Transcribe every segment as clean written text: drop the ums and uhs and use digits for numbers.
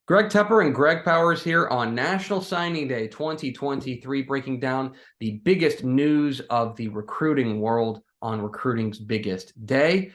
Greg Tepper and Greg Powers here on National Signing Day 2023, breaking down the biggest news of the recruiting world on recruiting's biggest day.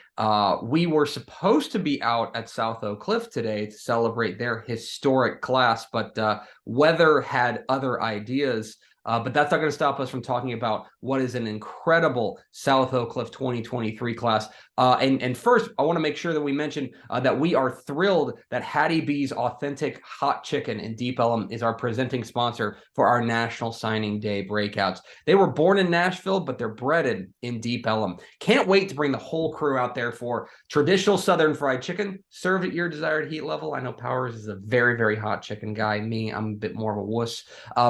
We were supposed to be out at South Oak Cliff today to celebrate their historic class, but weather had other ideas. But that's not going to stop us from talking about what is an incredible South Oak Cliff 2023 class. And first, I want to make sure that we mention that we are thrilled that Hattie B's Authentic Hot Chicken in Deep Ellum is our presenting sponsor for our National Signing Day breakouts. They were born in Nashville, but they're breaded in Deep Ellum. Can't wait to bring the whole crew out there for traditional Southern fried chicken served at your desired heat level. I know Powers is a very, very hot chicken guy. Me, I'm a bit more of a wuss.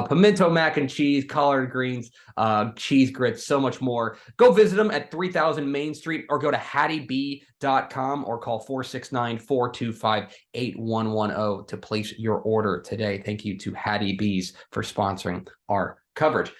Pimento mac and cheese, collard greens, cheese grits, so much more. Go visit them at 3000 Main Street or go to HattieB.com or call 469-425-8110 to place your order today. Thank you to Hattie B's for sponsoring our coverage.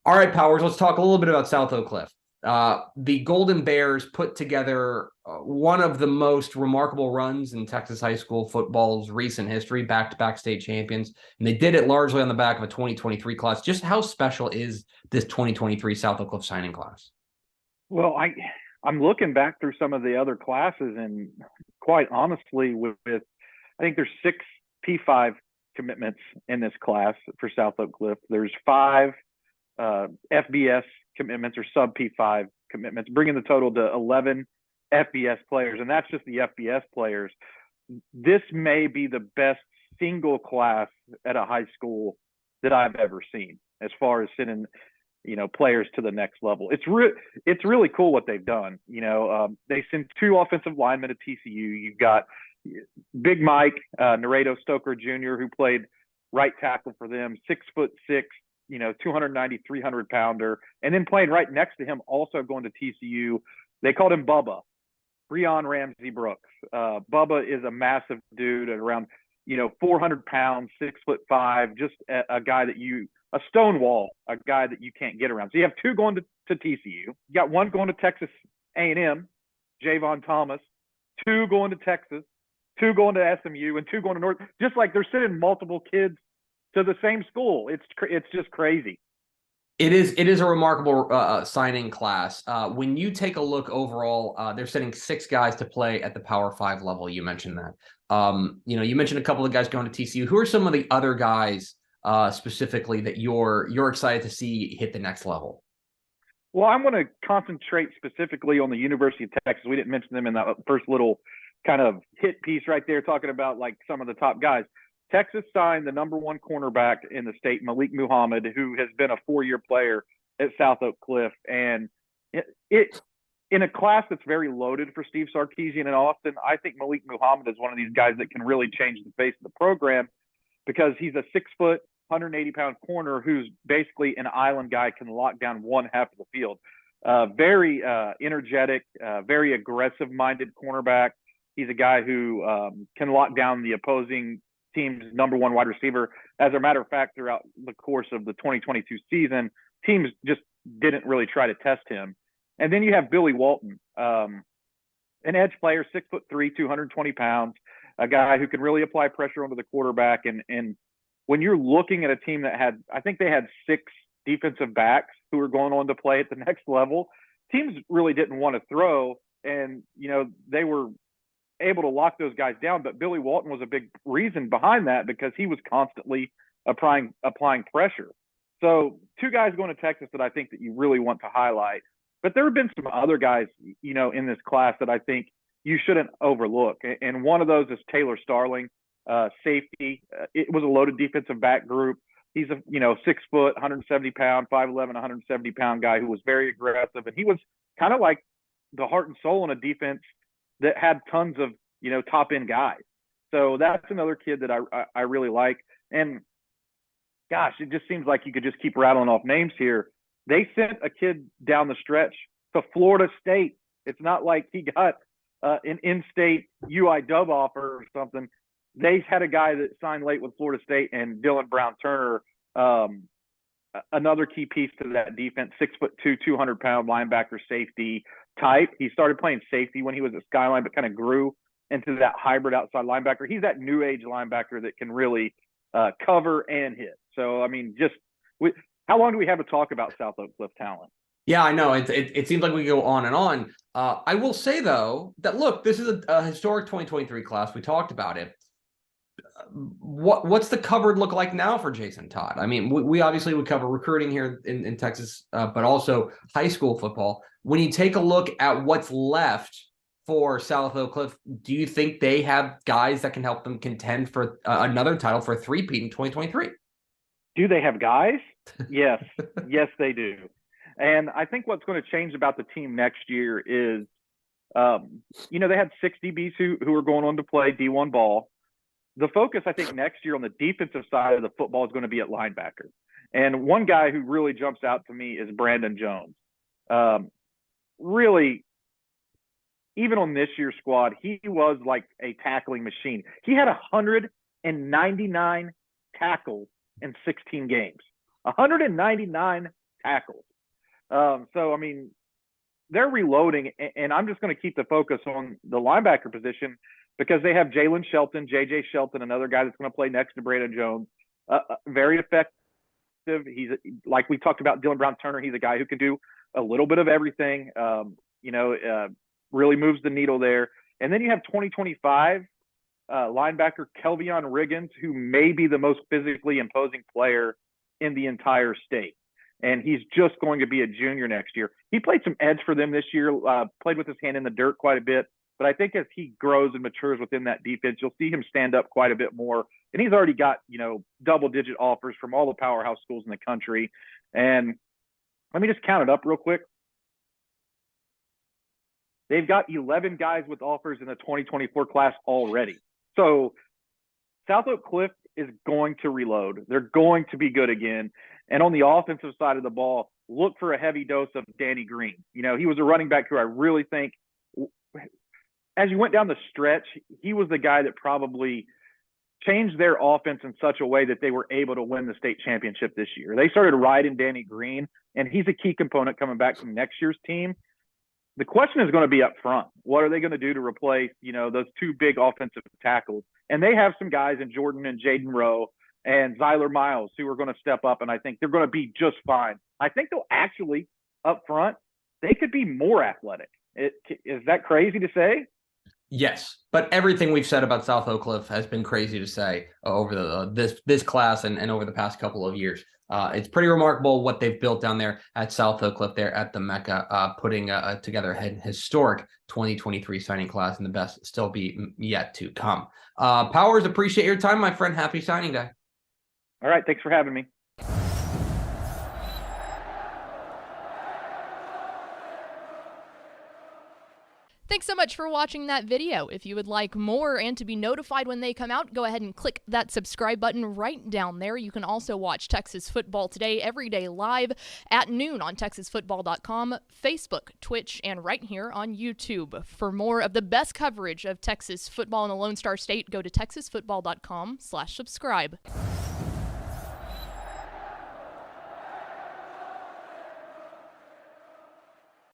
All right, Powers, let's talk a little bit about South Oak Cliff. The Golden Bears put together one of the most remarkable runs in Texas high school football's recent history, back-to-back state champions, and they did it largely on the back of a 2023 class. Just how special is this 2023 South Oak Cliff signing class? Well, I'm looking back through some of the other classes, and quite honestly, with I think there's 6 P5 commitments in this class for South Oak Cliff. There's 5 FBS commitments or sub P5 commitments, bringing the total to 11 FBS players, and that's just the FBS players. This may be the best single class at a high school that I've ever seen, as far as sending players to the next level. It's really cool what they've done. They sent 2 offensive linemen to TCU. You've got Big Mike Naredo Stoker Jr., who played right tackle for them, 6'6", 290, 300 pounder, and then playing right next to him, also going to TCU. They called him Bubba, Breon Ramsey Brooks. Bubba is a massive dude at around 400 pounds, 6'5", just a guy that a stonewall, a guy that you can't get around. So you have 2 going to TCU. You got 1 going to Texas A&M, Javon Thomas, 2 going to Texas, 2 going to SMU, and 2 going to North. Just like they're sending multiple kids to the same school. It's just crazy. It is a remarkable signing class. When you take a look overall, they're sending 6 guys to play at the Power 5 level. You mentioned that. You mentioned a couple of guys going to TCU. Who are some of the other guys specifically that you're excited to see hit the next level? Well, I'm going to concentrate specifically on the University of Texas. We didn't mention them in that first little kind of hit piece right there, talking about like some of the top guys. Texas signed the number 1 cornerback in the state, Malik Muhammad, who has been a 4-year player at South Oak Cliff. And it in a class that's very loaded for Steve Sarkisian and Austin, I think Malik Muhammad is one of these guys that can really change the face of the program, because he's a 6-foot, 180-pound corner who's basically an island guy, can lock down one half of the field. Very energetic, very aggressive-minded cornerback. He's a guy who can lock down the opposing team's number 1 wide receiver. As a matter of fact, throughout the course of the 2022 season, teams just didn't really try to test him. And then you have Billy Walton, an edge player, 6'3", 220 pounds, a guy who can really apply pressure onto the quarterback. And when you're looking at a team that I think they had 6 defensive backs who were going on to play at the next level, teams really didn't want to throw, and they were able to lock those guys down. But Billy Walton was a big reason behind that, because he was constantly applying pressure. So 2 guys going to Texas that I think that you really want to highlight. But there have been some other guys, in this class that I think you shouldn't overlook. And one of those is Taylor Starling, safety. It was a loaded defensive back group. He's a 6 foot, 170 pound, 5'11", 170 pound guy who was very aggressive, and he was kind of like the heart and soul in a defense that had tons of top end guys. So that's another kid that I really like. And gosh, it just seems like you could just keep rattling off names here. They sent a kid down the stretch to Florida State. It's not like he got an in-state UIW offer or something. They had a guy that signed late with Florida State, and Dylan Brown Turner, another key piece to that defense, 6'2", 200-pound linebacker safety type. He started playing safety when he was at Skyline, but kind of grew into that hybrid outside linebacker. He's that new age linebacker that can really cover and hit. So, I mean, how long do we have to talk about South Oak Cliff talent? Yeah, I know. It seems like we go on and on. I will say, though, that look, this is a historic 2023 class. We talked about it. What's the cupboard look like now for Jason Todd? I mean, we obviously would cover recruiting here in Texas, but also high school football. When you take a look at what's left for South Oak Cliff, do you think they have guys that can help them contend for another title for a three-peat in 2023? Do they have guys? Yes. Yes, they do. And I think what's going to change about the team next year is, they had 6 DBs who are going on to play D1 ball. The focus, I think, next year on the defensive side of the football is going to be at linebacker. And one guy who really jumps out to me is Brandon Jones. Really, even on this year's squad, he was like a tackling machine. He had 199 tackles in 16 games. 199 tackles. So, I mean, they're reloading, and I'm just going to keep the focus on the linebacker position because they have Jalen Shelton, J.J. Shelton, another guy that's going to play next to Brandon Jones. Very effective. He's like we talked about Dylan Brown Turner. He's a guy who can do a little bit of everything. Really moves the needle there. And then you have 2025 linebacker Kelvion Riggins, who may be the most physically imposing player in the entire state. And he's just going to be a junior next year. He played some edge for them this year, played with his hand in the dirt quite a bit. But I think as he grows and matures within that defense, you'll see him stand up quite a bit more. And he's already got, double-digit offers from all the powerhouse schools in the country. And let me just count it up real quick. They've got 11 guys with offers in the 2024 class already. So South Oak Cliff is going to reload. They're going to be good again. And on the offensive side of the ball, look for a heavy dose of Danny Green. He was a running back who I really think, as you went down the stretch, he was the guy that probably changed their offense in such a way that they were able to win the state championship this year. They started riding Danny Green, and he's a key component coming back from next year's team. The question is going to be up front. What are they going to do to replace, those 2 big offensive tackles? And they have some guys in Jordan and Jaden Rowe and Zyler Miles who are going to step up, and I think they're going to be just fine. I think they'll actually, up front, they could be more athletic. Is that crazy to say? Yes, but everything we've said about South Oak Cliff has been crazy to say over this class and over the past couple of years. It's pretty remarkable what they've built down there at South Oak Cliff there at the Mecca, putting together a historic 2023 signing class, and the best still be yet to come. Powers, appreciate your time, my friend. Happy signing day. All right, thanks for having me. Thanks so much for watching that video. If you would like more and to be notified when they come out, go ahead and click that subscribe button right down there. You can also watch Texas Football Today every day live at noon on TexasFootball.com, Facebook, Twitch, and right here on YouTube. For more of the best coverage of Texas football in the Lone Star State, go to TexasFootball.com/subscribe.